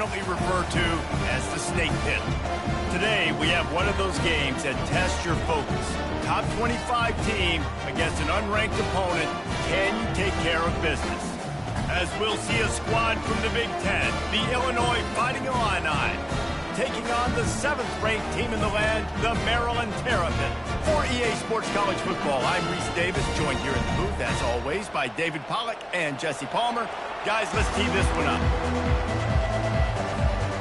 affectionately referred to as the snake pit. Today, we have one of those games that tests your focus. Top 25 team against an unranked opponent. Can you take care of business? As we'll see a squad from the Big Ten, the Illinois Fighting Illini, taking on the 7th-ranked team in the land, the Maryland Terrapins. For EA Sports College Football, I'm Reese Davis, joined here in the booth, as always, by David Pollack and Jesse Palmer. Guys, let's tee this one up.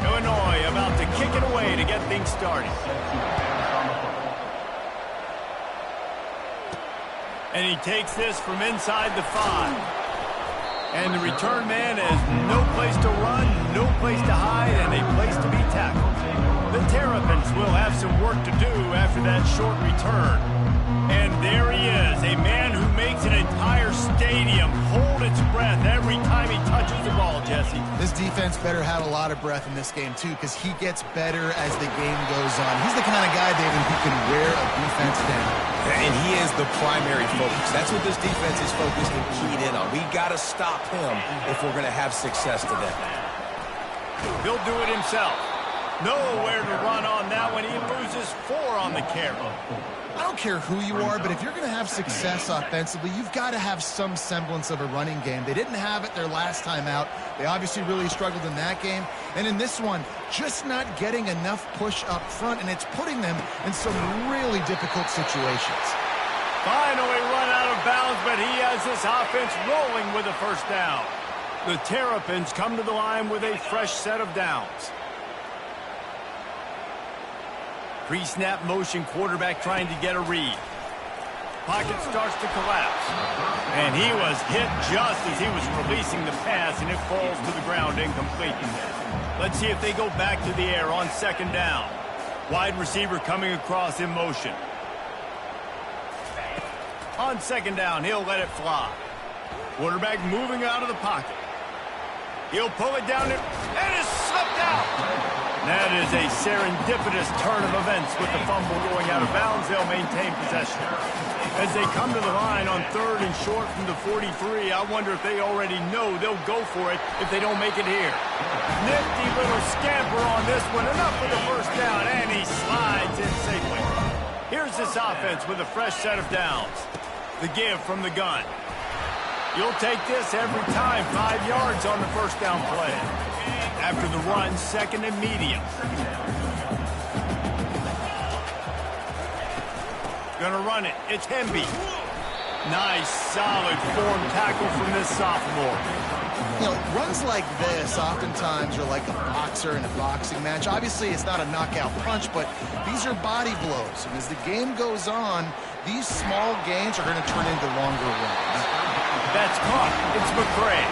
Illinois about to kick it away to get things started. And he takes this from inside the 5. And the return man has no place to run, no place to hide, and a place to be tackled. The Terrapins will have some work to do after that short return. And there he is, a man who makes an entire stadium hold its breath every time he touches the ball, Jesse. This defense better have a lot of breath in this game, too, because he gets better as the game goes on. He's the kind of guy, David, who can wear a defense down. And he is the primary focus. That's what this defense is focused and keyed in on. We got to stop him if we're going to have success today. He'll do it himself. Nowhere to run on that one. He loses 4 on the carry. I don't care who you are, but if you're going to have success offensively, you've got to have some semblance of a running game. They didn't have it their last time out. They obviously really struggled in that game. And in this one, just not getting enough push up front, and it's putting them in some really difficult situations. Finally run out of bounds, but he has this offense rolling with a first down. The Terrapins come to the line with a fresh set of downs. Pre-snap motion, quarterback trying to get a read. Pocket starts to collapse. And he was hit just as he was releasing the pass, and it falls to the ground incomplete. Let's see if they go back to the air on 2nd down. Wide receiver coming across in motion. On 2nd down, he'll let it fly. Quarterback moving out of the pocket. He'll pull it down and it's slipped out. That is a serendipitous turn of events with the fumble going out of bounds. They'll maintain possession. As they come to the line on 3rd and short from the 43, I wonder if they already know they'll go for it if they don't make it here. Nifty little scamper on this one. Enough for the first down, and he slides in safely. Here's this offense with a fresh set of downs. The give from the gun. You'll take this every time. 5 yards on the first down play. After the run, 2nd and medium. Gonna run it. It's Hemby. Nice, solid form tackle from this sophomore. You know, runs like this oftentimes are like a boxer in a boxing match. Obviously, it's not a knockout punch, but these are body blows. And as the game goes on, these small gains are going to turn into longer runs. That's caught. It's McCray.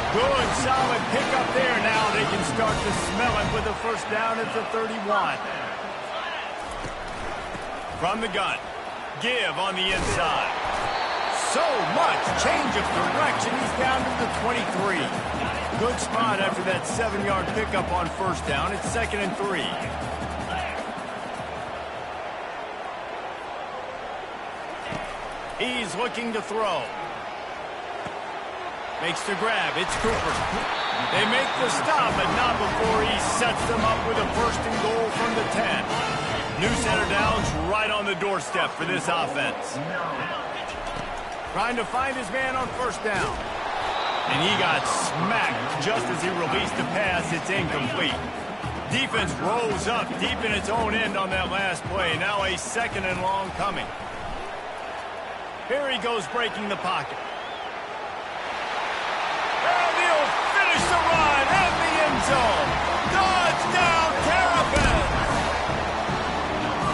Good, solid pickup there. Now they can start to smell it with a first down at the 31. From the gun. Give on the inside. So much change of direction. He's down to the 23. Good spot after that 7-yard pickup on first down. It's 2nd and 3. He's looking to throw. Makes the grab. It's Cooper. They make the stop, but not before he sets them up with a 1st and goal from the 10. New center downs right on the doorstep for this offense. Trying to find his man on first down. And he got smacked just as he released the pass. It's incomplete. Defense rose up deep in its own end on that last play. Now a 2nd and long coming. Here he goes breaking the pocket. And he'll finish the run at the end zone. Touchdown, Terrapins!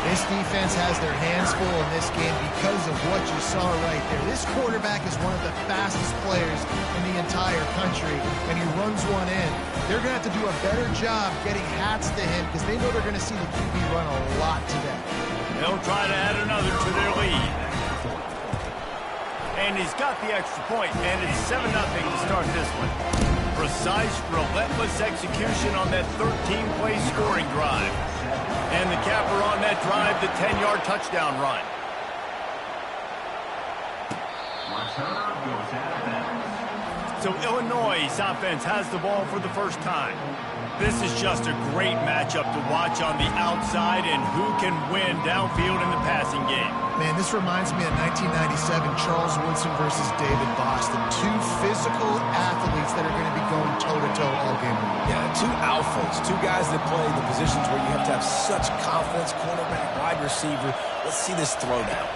This defense has their hands full in this game because of what you saw right there. This quarterback is one of the fastest players in the entire country, and he runs one in. They're going to have to do a better job getting hats to him because they know they're going to see the QB run a lot today. They'll try to add another to their lead. And he's got the extra point, and it's 7-0 to start this one. Precise, relentless execution on that 13-play scoring drive. And the capper on that drive, the 10-yard touchdown run. So Illinois' offense has the ball for the first time. This is just a great matchup to watch on the outside and who can win downfield in the passing game. Man, this reminds me of 1997 Charles Woodson versus David Boston. Two physical athletes that are going to be going toe-to-toe all game long. Yeah, two alphas, two guys that play the positions where you have to have such confidence, cornerback, wide receiver. Let's see this throw down.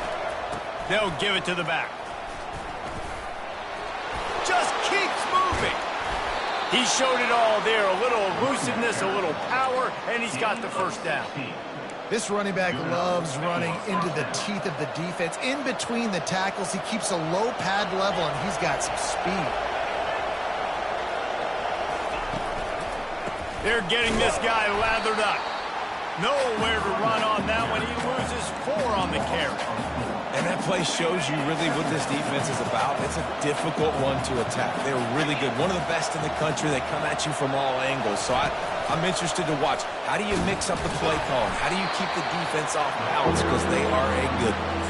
They'll give it to the back. Just keeps moving. He showed it all there, a little elusiveness, a little power, and he's got the first down. This running back loves running into the teeth of the defense. In between the tackles, he keeps a low pad level, and he's got some speed. They're getting this guy lathered up. Nowhere to run on that one. He loses 4 on the carry. And that play shows you really what this defense is about. It's a difficult one to attack. They're really good. One of the best in the country. They come at you from all angles. So I'm interested to watch. How do you mix up the play calling? How do you keep the defense off balance? Because they are a good one.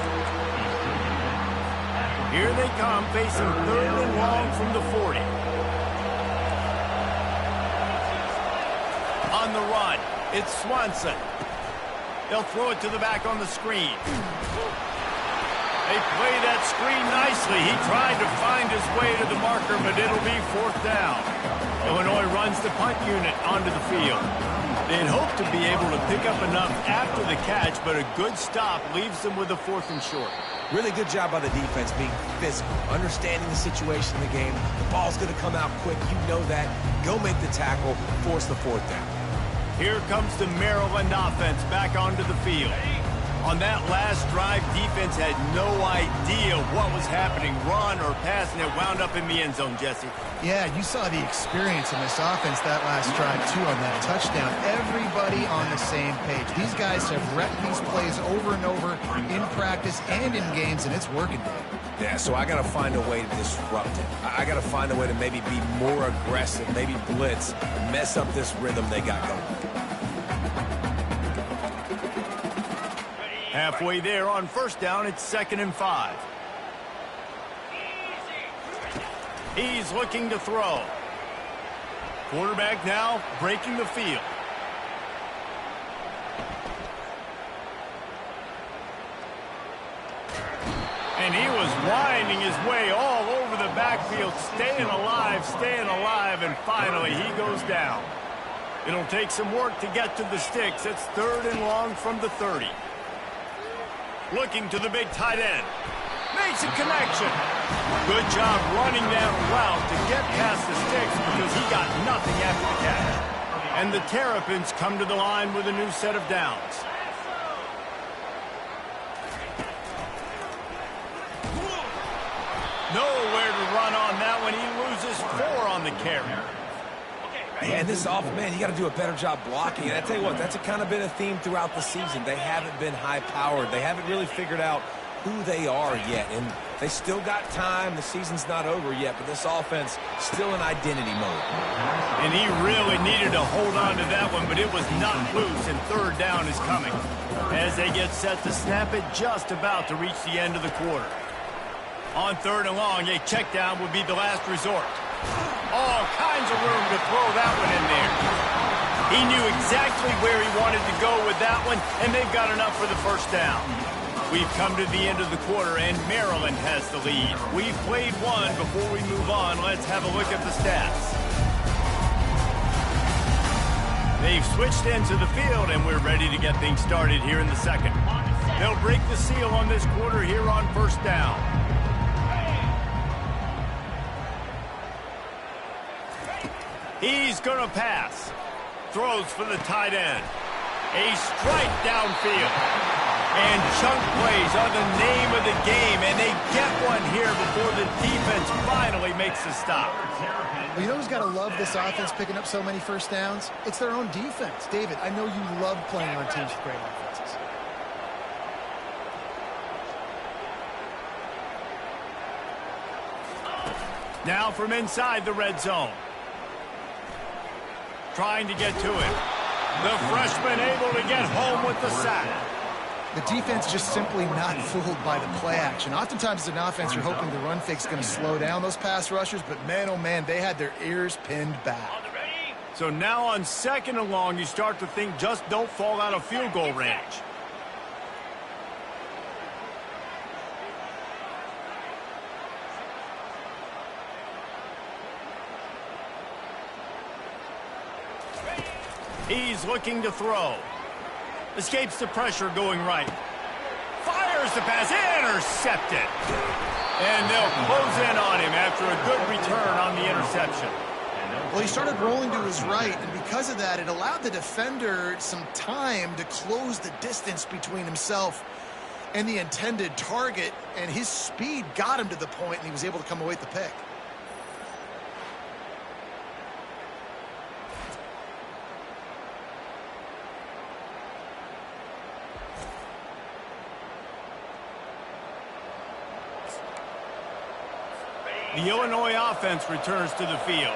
Here they come, facing 3rd and long from the 40. On the run, it's Swanson. They'll throw it to the back on the screen. They play that screen nicely. He tried to find his way to the marker, but it'll be 4th down. Illinois runs the punt unit onto the field. They'd hope to be able to pick up enough after the catch, but a good stop leaves them with a 4th and short. Really good job by the defense being physical, understanding the situation in the game. The ball's going to come out quick. You know that. Go make the tackle, force the 4th down. Here comes the Maryland offense back onto the field. On that last drive, defense had no idea what was happening, run or pass, and it wound up in the end zone, Jesse. Yeah, you saw the experience in this offense that last drive, too, on that touchdown. Everybody on the same page. These guys have repped these plays over and over in practice and in games, and it's working. Yeah, so I got to find a way to disrupt it. I got to find a way to maybe be more aggressive, maybe blitz, mess up this rhythm they got going. Halfway there on 1st down, it's 2nd and 5. He's looking to throw. Quarterback now breaking the field. And he was winding his way all over the backfield, staying alive, and finally he goes down. It'll take some work to get to the sticks. It's 3rd and long from the 30. Looking to the big tight end. Makes a connection. Good job running that route to get past the sticks because he got nothing after the catch. And the Terrapins come to the line with a new set of downs. Nowhere to run on that one. He loses 4 on the carry. And this offense, man, you got to do a better job blocking. And I tell you what, that's kind of been a theme throughout the season. They haven't been high-powered. They haven't really figured out who they are yet. And they still got time. The season's not over yet, but this offense still in identity mode. And he really needed to hold on to that one, but it was not loose, and 3rd down is coming. As they get set to snap it, just about to reach the end of the quarter. On 3rd and long, a check down would be the last resort. All kinds of room to throw that one in there. He knew exactly where he wanted to go with that one, and they've got enough for the 1st down. We've come to the end of the quarter, and Maryland has the lead. We've played one. Before we move on, let's have a look at the stats. They've switched into the field, and we're ready to get things started here in the 2nd. They'll break the seal on this quarter here on 1st down. He's going to pass. Throws for the tight end. A strike downfield. And chunk plays are the name of the game, and they get one here before the defense finally makes a stop. Well, you know who's got to love this offense picking up so many 1st downs? It's their own defense. David, I know you love playing on teams with great offenses. Now from inside the red zone. Trying to get to it. The freshman able to get home with the sack. The defense just simply not fooled by the play action. Oftentimes as an offense, you're hoping the run fake's going to slow down those pass rushers, but man, oh man, they had their ears pinned back. So now on 2nd and long, you start to think just don't fall out of field goal range. He's looking to throw. Escapes the pressure going right. Fires the pass. Intercepted. And they'll close in on him after a good return on the interception. Well, he started rolling to his right, and because of that, it allowed the defender some time to close the distance between himself and the intended target, and his speed got him to the point, and he was able to come away with the pick. The Illinois offense returns to the field.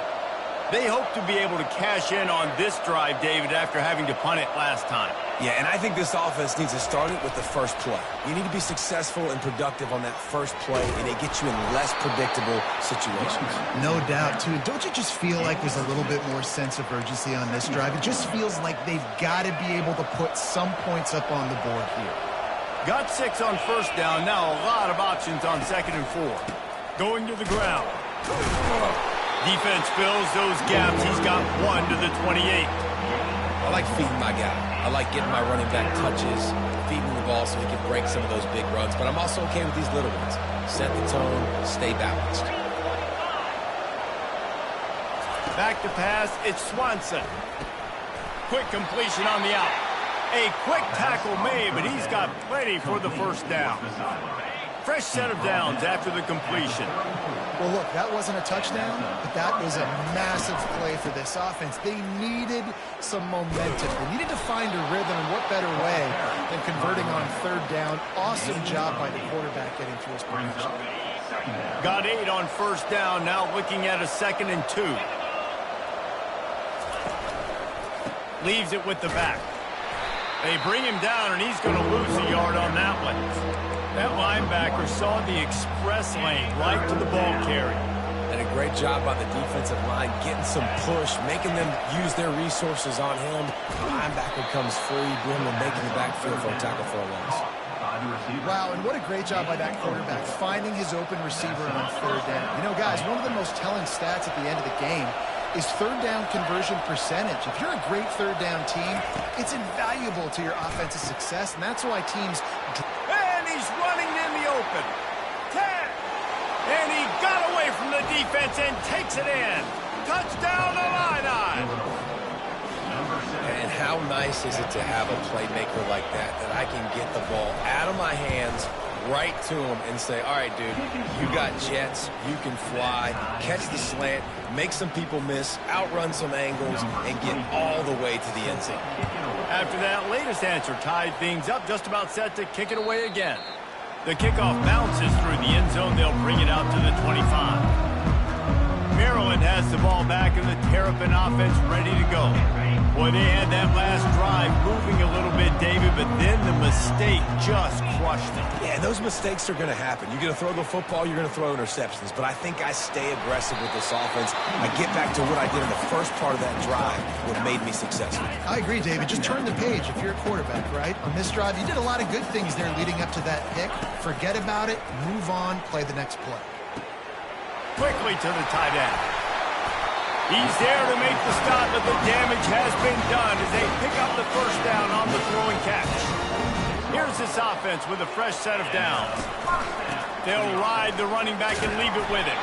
They hope to be able to cash in on this drive, David, after having to punt it last time. Yeah, and I think this offense needs to start it with the first play. You need to be successful and productive on that first play, and it gets you in less predictable situations. No doubt, too. Don't you just feel like there's a little bit more sense of urgency on this drive? It just feels like they've got to be able to put some points up on the board here. Got 6 on 1st down. Now a lot of options on 2nd and 4. Going to the ground. Defense fills those gaps. He's got 1 to the 28. I like feeding my guy. I like getting my running back touches, feeding the ball so he can break some of those big runs. But I'm also okay with these little ones. Set the tone, stay balanced. Back to pass. It's Swanson. Quick completion on the out. A quick tackle made, but he's got plenty for the 1st down. Fresh set of downs after the completion. Well, look, that wasn't a touchdown, but that was a massive play for this offense. They needed some momentum. They needed to find a rhythm, and what better way than converting on 3rd down. Awesome job by the quarterback getting through his progression. Got 8 on 1st down, now looking at a 2nd and 2. Leaves it with the back. They bring him down, and he's going to lose a yard on that one. That linebacker saw the express lane right to the ball carrier. And a great job by the defensive line, getting some push, making them use their resources on him. The linebacker comes free, bringing him making the backfield for a tackle for a loss. Wow, and what a great job by that quarterback, finding his open receiver on 3rd down. You know, guys, one of the most telling stats at the end of the game is 3rd down conversion percentage. If you're a great 3rd down team, it's invaluable to your offensive success, and that's why teams... And he's running in the open. 10. And he got away from the defense and takes it in. Touchdown, Illini. And how nice is it to have a playmaker like that I can get the ball out of my hands, right to him, and say, all right, dude, you got jets, you can fly, catch the slant, make some people miss, outrun some angles, and get all the way to the end zone. After that latest answer tied things up, just about set to kick it away again. The kickoff bounces through the end zone. They'll bring it out to the 25. Maryland has the ball back, and the Terrapin offense ready to go. Boy, they had that last drive moving a little bit, David, but then the mistake just crushed them. Yeah, those mistakes are going to happen. You're going to throw the football, you're going to throw interceptions. But I think I stay aggressive with this offense. I get back to what I did in the first part of that drive, what made me successful. I agree, David. Just turn the page if you're a quarterback, right? On this drive, you did a lot of good things there leading up to that pick. Forget about it, move on, play the next play. Quickly to the tight end. He's there to make the stop, but the damage has been done as they pick up the 1st down on the throwing catch. Here's this offense with a fresh set of downs. They'll ride the running back and leave it with him.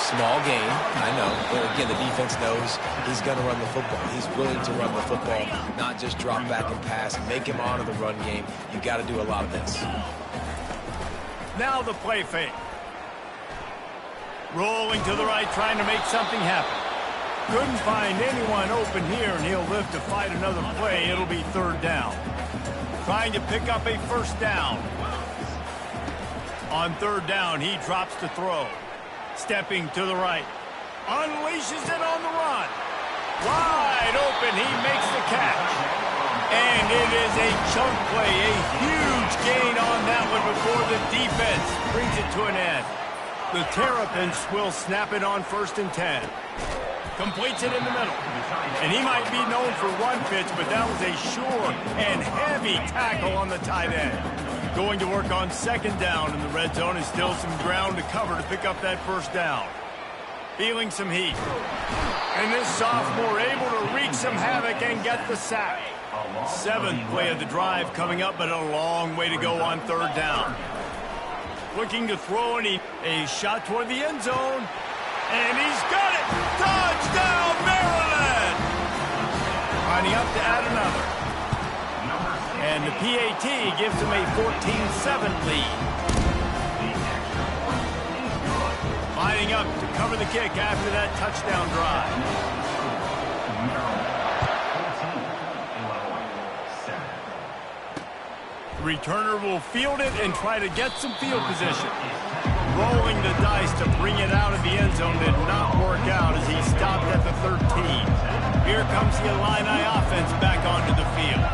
Small gain, I know. But again, the defense knows he's going to run the football. He's willing to run the football, not just drop back and pass, make him honor the run game. You got to do a lot of this. Now the play fake. Rolling to the right, trying to make something happen. Couldn't find anyone open here, and he'll live to fight another play. It'll be 3rd down. Trying to pick up a 1st down. On 3rd down, he drops to throw. Stepping to the right. Unleashes it on the run. Wide open, he makes the catch. And it is a chunk play, a huge gain on that one before the defense brings it to an end. The Terrapins will snap it on 1st and 10. Completes it in the middle. And he might be known for one pitch, but that was a sure and heavy tackle on the tight end. Going to work on second down in the red zone, and still some ground to cover to pick up that first down. Feeling some heat. And this sophomore able to wreak some havoc and get the sack. Seventh play of the drive coming up, but a long way to go on third down. Looking to throw a shot toward the end zone. And he's got it! Touchdown, Maryland! Lining up to add another. And the PAT gives him a 14-7 lead. Lining up to cover the kick after that touchdown drive. The returner will field it and try to get some field position. Rolling the dice to bring it out of the end zone did not work out as he stopped at the 13. Here comes the Illini offense back onto the field.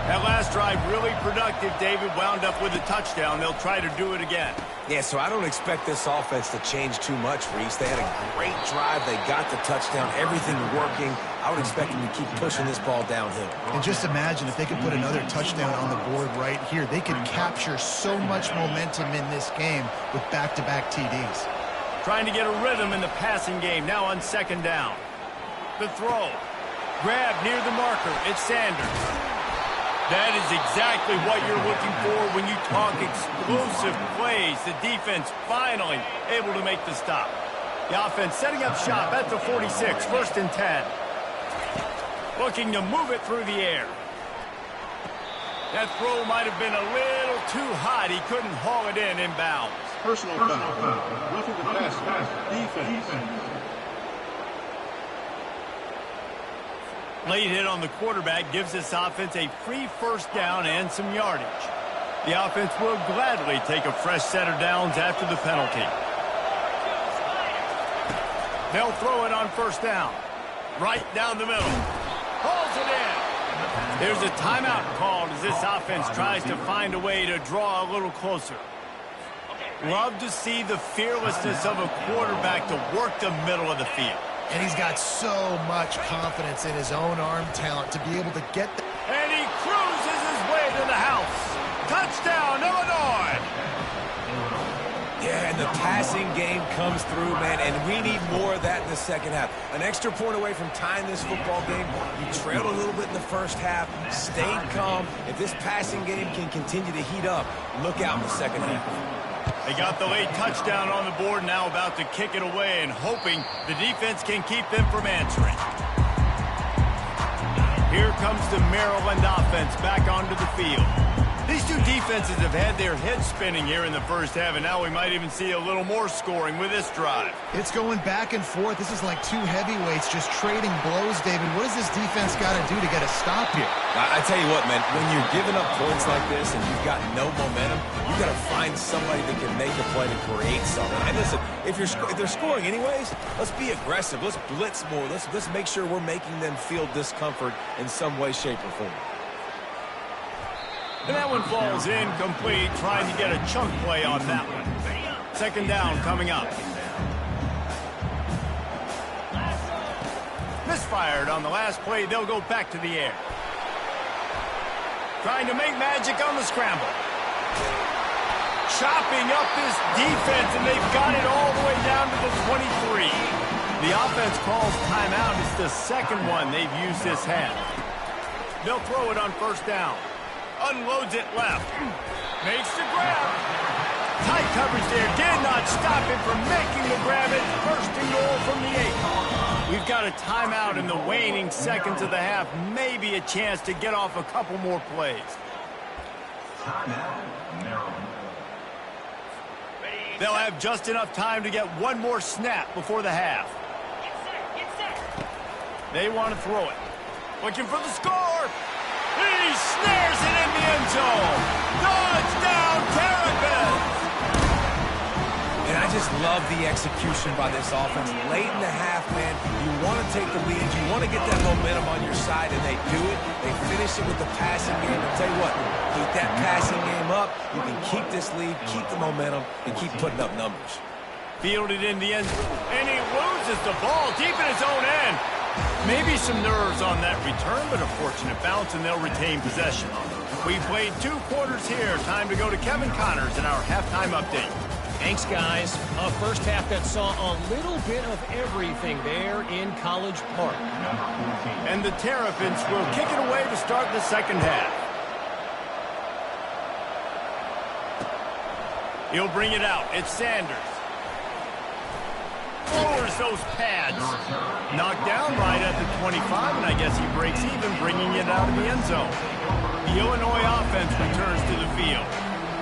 That last drive really productive. David wound up with a touchdown. They'll try to do it again. Yeah, so I don't expect this offense to change too much, Reese. They had a great drive. They got the touchdown. Everything working. I would expect them to keep pushing this ball downhill. And just imagine if they could put another touchdown on the board right here. They could capture so much momentum in this game with back-to-back TDs. Trying to get a rhythm in the passing game. Now on second down. The throw. Grab near the marker. It's Sanders. That is exactly what you're looking for when you talk explosive plays. The defense finally able to make the stop. The offense setting up shop at the 46, first and 10. Looking to move it through the air. That throw might have been a little too hot. He couldn't haul it in inbounds. Personal foul. Roughing the passer. Defense. Late hit on the quarterback gives this offense a free first down and some yardage. The offense will gladly take a fresh set of downs after the penalty. They'll throw it on first down. Right down the middle. Pulls it in. There's a timeout called as this offense tries to find a way to draw a little closer. Love to see the fearlessness of a quarterback to work the middle of the field. And he's got so much confidence in his own arm talent to be able to get the... And he cruises his way to the house. Touchdown, Illinois! Yeah, and the passing game comes through, man, and we need more of that in the second half. An extra point away from tying this football game. You trailed a little bit in the first half, stayed calm. If this passing game can continue to heat up, look out in the second half. They got the late touchdown on the board, now about to kick it away and hoping the defense can keep them from answering. Here comes the Maryland offense back onto the field. These two defenses have had their heads spinning here in the first half, and now we might even see a little more scoring with this drive. It's going back and forth. This is like two heavyweights just trading blows, David. What does this defense got to do to get a stop here? I tell you what, man, when you're giving up points like this and you've got no momentum, you got to find somebody that can make a play to create something. And listen, if they're scoring anyways, let's be aggressive. Let's blitz more. Let's make sure we're making them feel discomfort in some way, shape, or form. And that one falls incomplete, trying to get a chunk play on that one. Second down coming up. Misfired on the last play. They'll go back to the air. Trying to make magic on the scramble. Chopping up this defense, and they've got it all the way down to the 23. The offense calls timeout. It's the second one they've used this half. They'll throw it on first down. Unloads it left. Makes the grab. Tight coverage there. Did not stop him from making the grab. It's first and goal from the 8. We've got a timeout in the waning seconds of the half. Maybe a chance to get off a couple more plays. They'll have just enough time to get one more snap before the half. They want to throw it. Looking for the score. He snares it in the end zone. Touchdown, Terps! And I just love the execution by this offense. Late in the half, man, you want to take the lead. You want to get that momentum on your side, and they do it. They finish it with the passing game. I'll tell you what, keep that passing game up. You can keep this lead, keep the momentum, and keep putting up numbers. Fielded in the end, and he loses the ball deep in his own end. Maybe some nerves on that return, but a fortunate bounce, and they'll retain possession. We played 2 quarters here. Time to go to Kevin Connors in our halftime update. Thanks, guys. A first half that saw a little bit of everything there in College Park. And the Terrapins will kick it away to start the second half. He'll bring it out. It's Sanders. Lowers those pads. Knocked down right at the 25, and I guess he breaks even, bringing it out of the end zone. The Illinois offense returns to the field.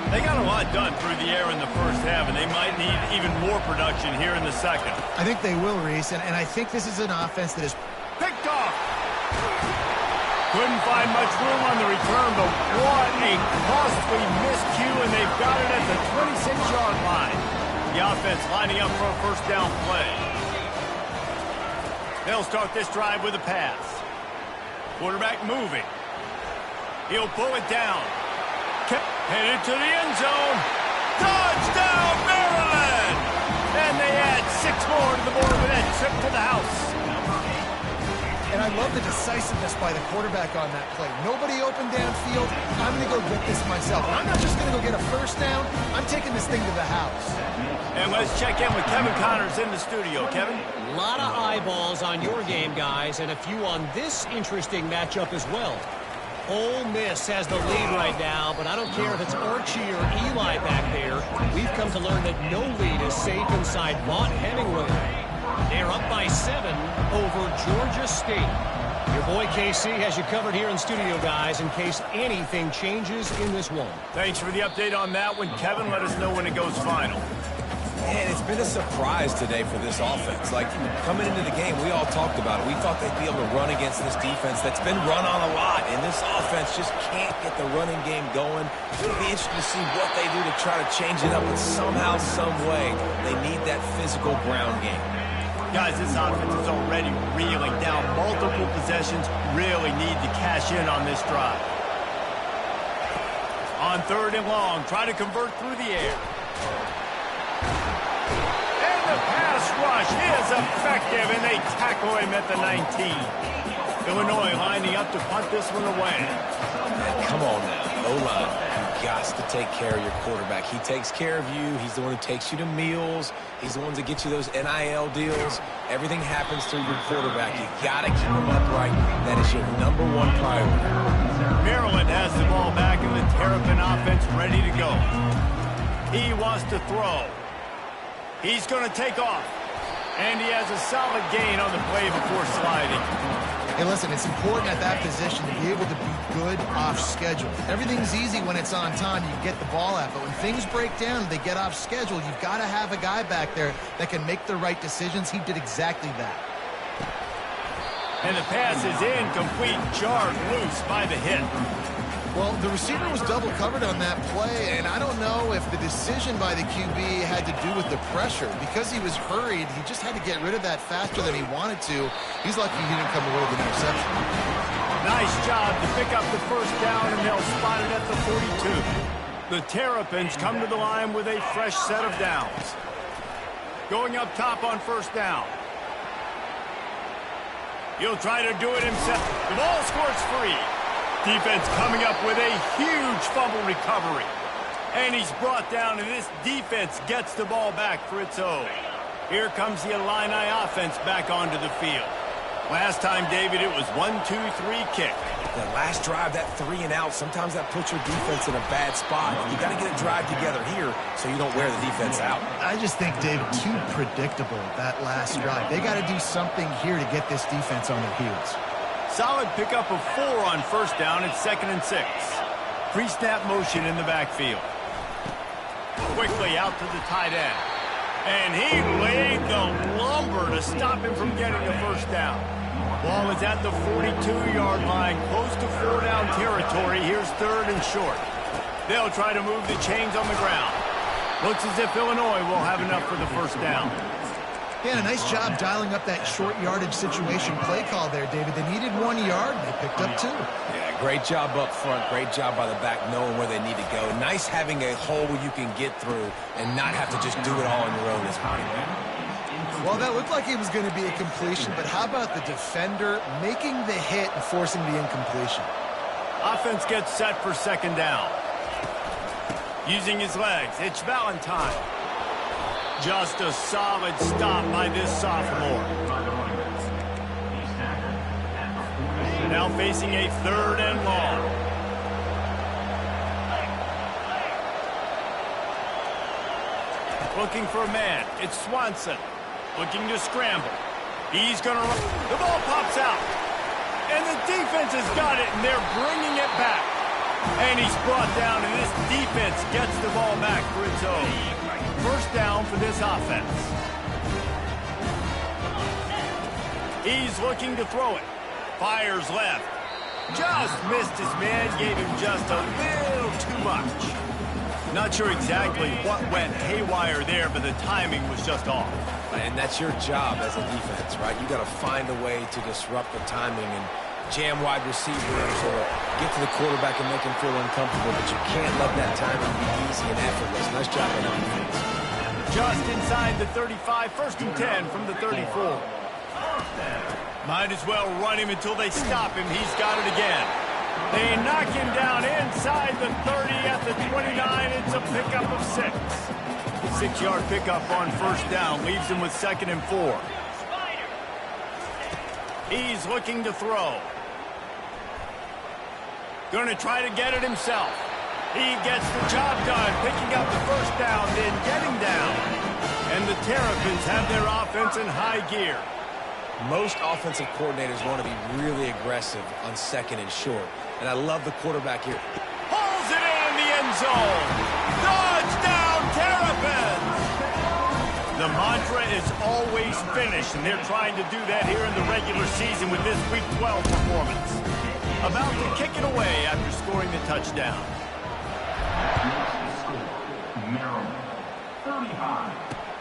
They got a lot done through the air in the first half, and they might need even more production here in the second. I think they will, Reese, and I think this is an offense that is Picked off. Couldn't find much room on the return, but what a costly miscue, and they've got it at the 26-yard line. The offense lining up for a first down play. They'll start this drive with a pass. Quarterback moving. He'll pull it down. Headed to the end zone. Touchdown, Maryland! And they add 6 more to the board with that trip to the house. And I love the decisiveness by the quarterback on that play. Nobody open downfield. I'm going to go get this myself. I'm not just going to go get a first down. I'm taking this thing to the house. And let's check in with Kevin Connors in the studio. Kevin? A lot of eyeballs on your game, guys, and a few on this interesting matchup as well. Ole Miss has the lead right now, but I don't care if it's Archie or Eli back there. We've come to learn that no lead is safe inside Vaught Hemingway. They're up by 7 over Georgia State. Your boy KC has you covered here in studio, guys, in case anything changes in this one. Thanks for the update on that one, Kevin. Let us know when it goes final. Man, it's been a surprise today for this offense. Like, coming into the game, we all talked about it. We thought they'd be able to run against this defense that's been run on a lot, and this offense just can't get the running game going. It'll be interesting to see what they do to try to change it up, but somehow, some way, they need that physical ground game. Guys, this offense is already reeling down multiple possessions. Really need to cash in on this drive. On 3rd and long, try to convert through the air. And the pass rush is effective, and they tackle him at the 19. Illinois lining up to punt this one away. Come on now, O-line. You got to take care of your quarterback. He takes care of you. He's the one who takes you to meals. He's the one that gets you those NIL deals. Everything happens through your quarterback. You got to keep him upright. That is your #1 priority. Maryland has the ball back, and the Terrapin offense ready to go. He wants to throw. He's going to take off. And he has a solid gain on the play before sliding. Hey, listen, it's important at that position to be able to be good off schedule. Everything's easy when it's on time. You get the ball out. But when things break down and they get off schedule, you've got to have a guy back there that can make the right decisions. He did exactly that. And the pass is incomplete, jarred loose by the hit. Well, the receiver was double covered on that play, and I don't know if the decision by the QB had to do with the pressure. Because he was hurried, he just had to get rid of that faster than he wanted to. He's lucky he didn't come away with an interception. Nice job to pick up the first down, and they'll spot it at the 42. The Terrapins come to the line with a fresh set of downs. Going up top on first down. He'll try to do it himself. The ball squirts free. Defense coming up with a huge fumble recovery. And he's brought down, and this defense gets the ball back for its own. Here comes the Illini offense back onto the field. Last time, David, it was 1-2-3 kick. The last drive, that 3 and out, sometimes that puts your defense in a bad spot. You got to get a drive together here so you don't wear the defense out. I just think, David, too predictable, that last drive. They got to do something here to get this defense on their heels. Solid pickup of 4 on first down. It's 2nd and 6. Pre-snap motion in the backfield. Quickly out to the tight end. And he laid the lumber to stop him from getting the first down. Ball is at the 42-yard line, close to 4-down territory. Here's 3rd and short. They'll try to move the chains on the ground. Looks as if Illinois will have enough for the first down. Yeah, and a nice job dialing up that short yardage situation play call there, David. They needed 1 yard. They picked up 2. Yeah, great job up front. Great job by the back knowing where they need to go. Nice having a hole you can get through and not have to just do it all on your own as running back. Well, that looked like it was going to be a completion, but how about the defender making the hit and forcing the incompletion? Offense gets set for second down. Using his legs, it's Valentine. Just a solid stop by this sophomore. Now facing a 3rd and long. Looking for a man. It's Swanson. Looking to scramble. He's going to run. The ball pops out. And the defense has got it, and they're bringing it back. And he's brought down, and this defense gets the ball back for its own. First down for this offense. He's looking to throw it. Fires left. Just missed his man. Gave him just a little too much. Not sure exactly what went haywire there, but the timing was just off. And that's your job as a defense, right? You got to find a way to disrupt the timing and jam wide receivers or get to the quarterback and make him feel uncomfortable, but you can't let that timing be easy and effortless. Nice job on that defense. Just inside the 35, 1st and 10 from the 34. Might as well run him until they stop him. He's got it again. They knock him down inside the 30 at the 29. It's a pickup of 6. 6-yard pickup on first down leaves him with 2nd and 4. He's looking to throw. Going to try to get it himself. He gets the job done, picking up the first down, then getting down. And the Terrapins have their offense in high gear. Most offensive coordinators want to be really aggressive on 2nd and short. And I love the quarterback here. Pulls it in the end zone. Touchdown, Terrapins! The mantra is always finish, and they're trying to do that here in the regular season with this Week 12 performance. About to kick it away after scoring the touchdown. Maryland, 35,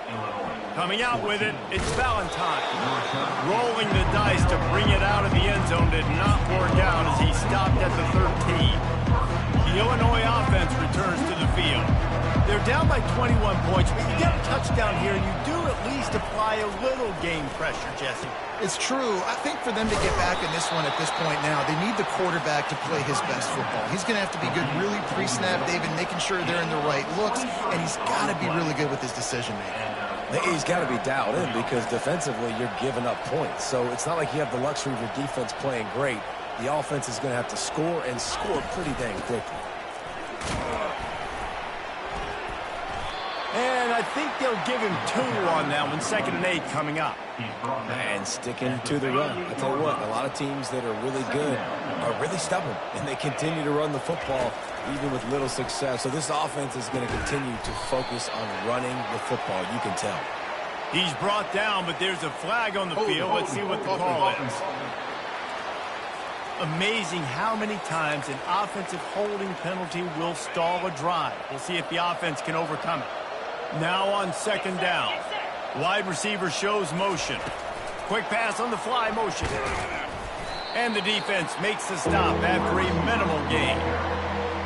Illinois. Coming out with it, it's Valentine. Rolling the dice to bring it out of the end zone did not work out as he stopped at the 13. The Illinois offense returns to the field. They're down by 21 points, but you get a touchdown here, and you do at least apply a little game pressure, Jesse. It's true. I think for them to get back in this one at this point now, they need the quarterback to play his best football. He's going to have to be good really pre-snap, David, making sure they're in the right looks, and he's got to be really good with his decision-making. He's got to be dialed in because defensively you're giving up points. So it's not like you have the luxury of your defense playing great. The offense is going to have to score and score pretty dang quickly. And I think they'll give him 2 on that one, 2nd and 8 coming up. And sticking to the run. I tell you what, a lot of teams that are really good are really stubborn, and they continue to run the football even with little success. So this offense is going to continue to focus on running the football. You can tell. He's brought down, but there's a flag on the field. Let's see what the call is. Amazing how many times an offensive holding penalty will stall a drive. We'll see if the offense can overcome it. Now on 2nd down. Wide receiver shows motion. Quick pass on the fly motion. And the defense makes the stop after a minimal gain.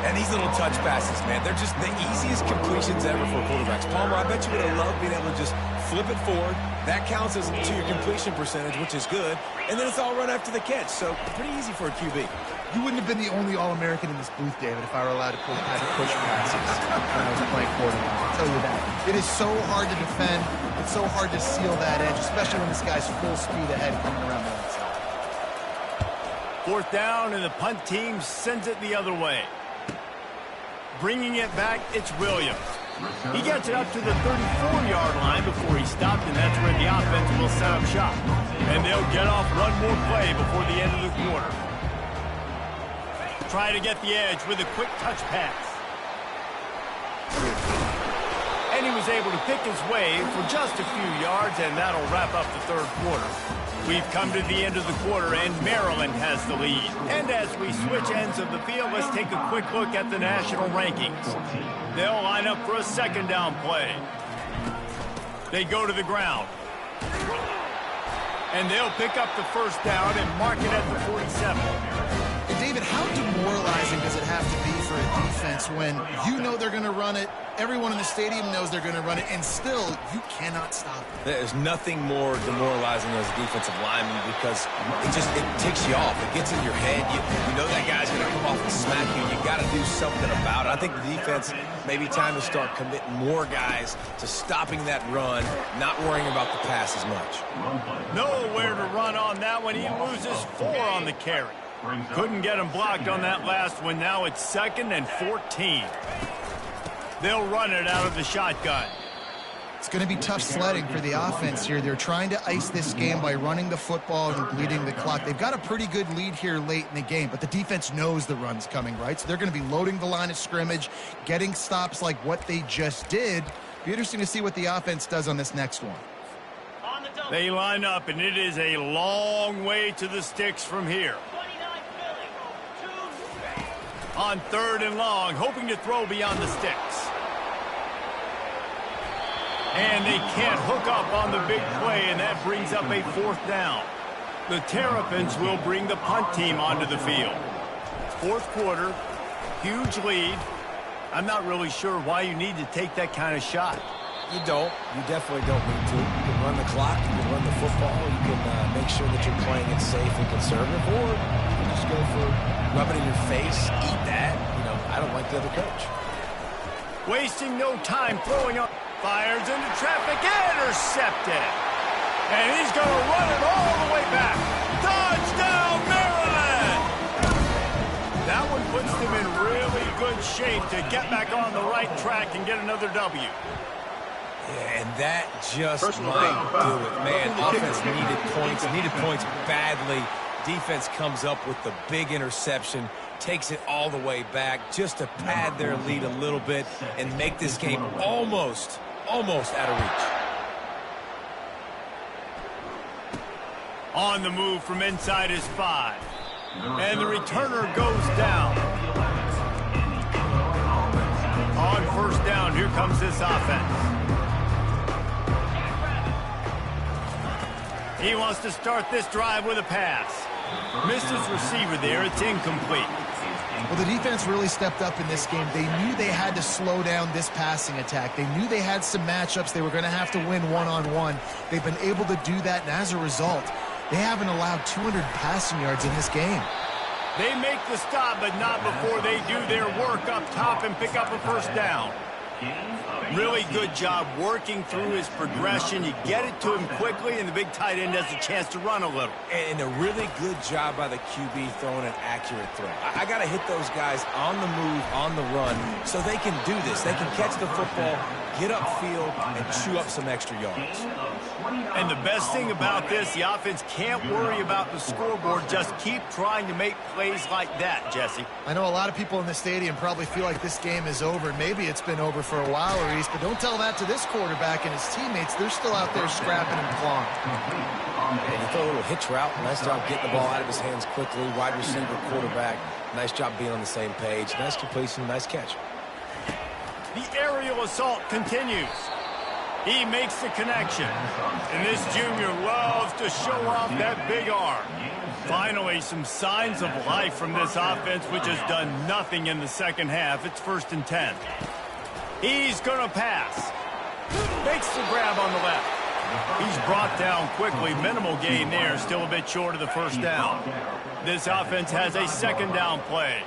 And these little touch passes, man, they're just the easiest completions ever for quarterbacks. Palmer, I bet you would have loved being able to just flip it forward. That counts as to your completion percentage, which is good. And then it's all run after the catch, so pretty easy for a QB. You wouldn't have been the only All-American in this booth, David, if I were allowed to pull kind of push passes when I was playing quarterback. I'll tell you that. It is so hard to defend. It's so hard to seal that edge, especially when this guy's full speed ahead coming around the outside. 4th down, and the punt team sends it the other way. Bringing it back, it's Williams. He gets it up to the 34-yard line before he stopped, and that's where the offense will set up shop. And they'll get off one more play before the end of the quarter. Try to get the edge with a quick touch pass. And he was able to pick his way for just a few yards, and that'll wrap up the 3rd quarter. We've come to the end of the quarter, and Maryland has the lead. And as we switch ends of the field, let's take a quick look at the national rankings. They'll line up for a 2nd down play. They go to the ground. And they'll pick up the first down and mark it at the 47. And David, how demoralizing does it have to be for a defense when you know they're going to run it, everyone in the stadium knows they're going to run it, and still you cannot stop it? There's nothing more demoralizing as a defensive lineman because it ticks you off. It gets in your head. You know that guy's going to come off and smack you. You got to do something about it. I think the defense maybe time to start committing more guys to stopping that run, not worrying about the pass as much. Nowhere to run on that one. He loses 4 on the carry. Couldn't get him blocked on that last one. Now it's 2nd and 14. They'll run it out of the shotgun. It's going to be tough sledding for the offense here. They're trying to ice this game by running the football and bleeding the clock. They've got a pretty good lead here late in the game, but the defense knows the run's coming, right? So they're going to be loading the line of scrimmage, getting stops like what they just did. Be interesting to see what the offense does on this next one. They line up, and it is a long way to the sticks from here. On 3rd and long, hoping to throw beyond the sticks. And they can't hook up on the big play, and that brings up a 4th down. The Terrapins will bring the punt team onto the field. 4th quarter, huge lead. I'm not really sure why you need to take that kind of shot. You don't. You definitely don't need to. You can run the clock. You can run the football. You can make sure that you're playing it safe and conservative, or you can just go for rub it in your face, eat that. You know, I don't like the other coach. Wasting no time throwing up. Fires into traffic, intercepted. And he's going to run it all the way back. Touchdown, Maryland! That one puts them in really good shape to get back on the right track and get another W. Yeah, and that just might do it. Man, offense needed points badly. Defense comes up with the big interception, takes it all the way back just to pad their lead a little bit and make this game almost out of reach. On the move from inside his 5. And the returner goes down. On 1st down, here comes this offense. He wants to start this drive with a pass. Missed his receiver there. It's incomplete. Well, the defense really stepped up in this game. They knew they had to slow down this passing attack. They knew they had some matchups they were going to have to win one-on-one. They've been able to do that, and as a result, they haven't allowed 200 passing yards in this game. They make the stop, but not before they do their work up top and pick up a 1st down. Really good job working through his progression. You get it to him quickly, and the big tight end has a chance to run a little. And a really good job by the QB throwing an accurate throw. I got to hit those guys on the move, on the run, so they can do this. They can catch the football, get upfield, and chew up some extra yards. And the best thing about this, the offense can't worry about the scoreboard. Just keep trying to make plays like that, Jesse. I know a lot of people in the stadium probably feel like this game is over. Maybe it's been over for a while, Reese, but don't tell that to this quarterback and his teammates. They're still out there scrapping and clawing. And you throw a little hitch route. Nice job getting the ball out of his hands quickly. Wide receiver, quarterback. Nice job being on the same page. Nice completion, nice catch. The aerial assault continues. He makes the connection. And this junior loves to show off that big arm. Finally, some signs of life from this offense, which has done nothing in the 2nd half. It's 1st and 10. He's going to pass. Makes the grab on the left. He's brought down quickly. Minimal gain there. Still a bit short of the 1st down. This offense has a 2nd down play.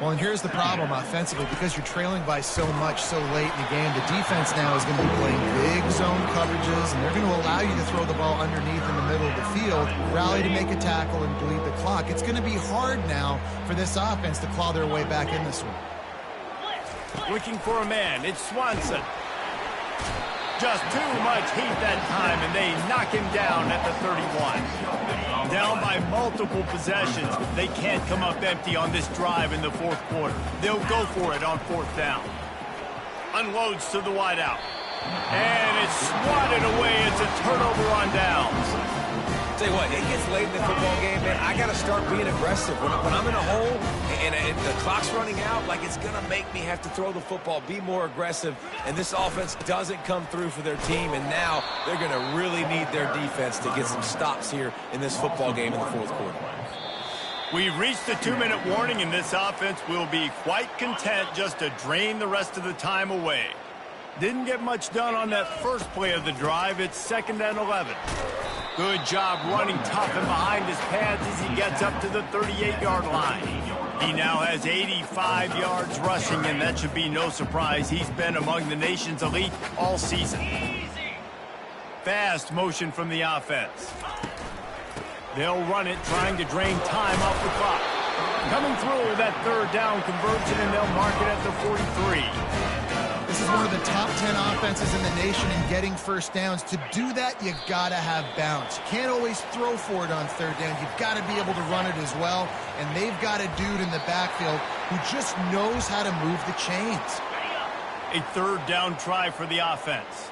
Well, and here's the problem offensively. Because you're trailing by so much so late in the game, the defense now is going to be playing big zone coverages, and they're going to allow you to throw the ball underneath in the middle of the field, rally to make a tackle, and bleed the clock. It's going to be hard now for this offense to claw their way back in this one. Looking for a man. It's Swanson. Just too much heat that time, and they knock him down at the 31. Down by multiple possessions. They can't come up empty on this drive in the 4th quarter. They'll go for it on 4th down. Unloads to the wideout. And it's swatted away. It's a turnover on downs. Tell you what, it gets late in the football game, man. I got to start being aggressive. When I'm in a hole and the clock's running out, like it's going to make me have to throw the football, be more aggressive. And this offense doesn't come through for their team, and now they're going to really need their defense to get some stops here in this football game in the fourth quarter. We've reached the 2-minute warning, and this offense will be quite content just to drain the rest of the time away. Didn't get much done on that first play of the drive. It's 2nd and 11. Good job running tough and behind his pads as he gets up to the 38-yard line. He now has 85 yards rushing, and that should be no surprise. He's been among the nation's elite all season. Fast motion from the offense. They'll run it, trying to drain time off the clock. Coming through with that 3rd down conversion, and they'll mark it at the 43. This is one of the top 10 offenses in the nation in getting first downs. To do that, you got to have bounce. You can't always throw for it on 3rd down. You've got to be able to run it as well. And they've got a dude in the backfield who just knows how to move the chains. A 3rd down try for the offense.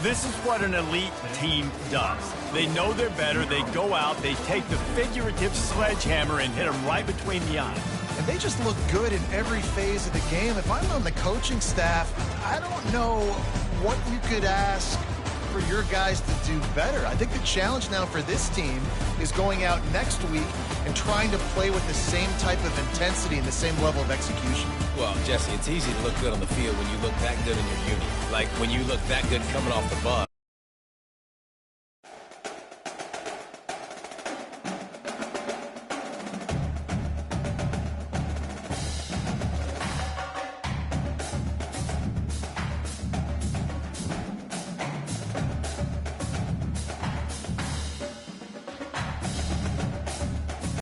This is what an elite team does. They know they're better. They go out. They take the figurative sledgehammer and hit them right between the eyes. And they just look good in every phase of the game. If I'm on the coaching staff, I don't know what you could ask for your guys to do better. I think the challenge now for this team is going out next week and trying to play with the same type of intensity and the same level of execution. Well, Jesse, it's easy to look good on the field when you look that good in your uni. Like when you look that good coming off the bus.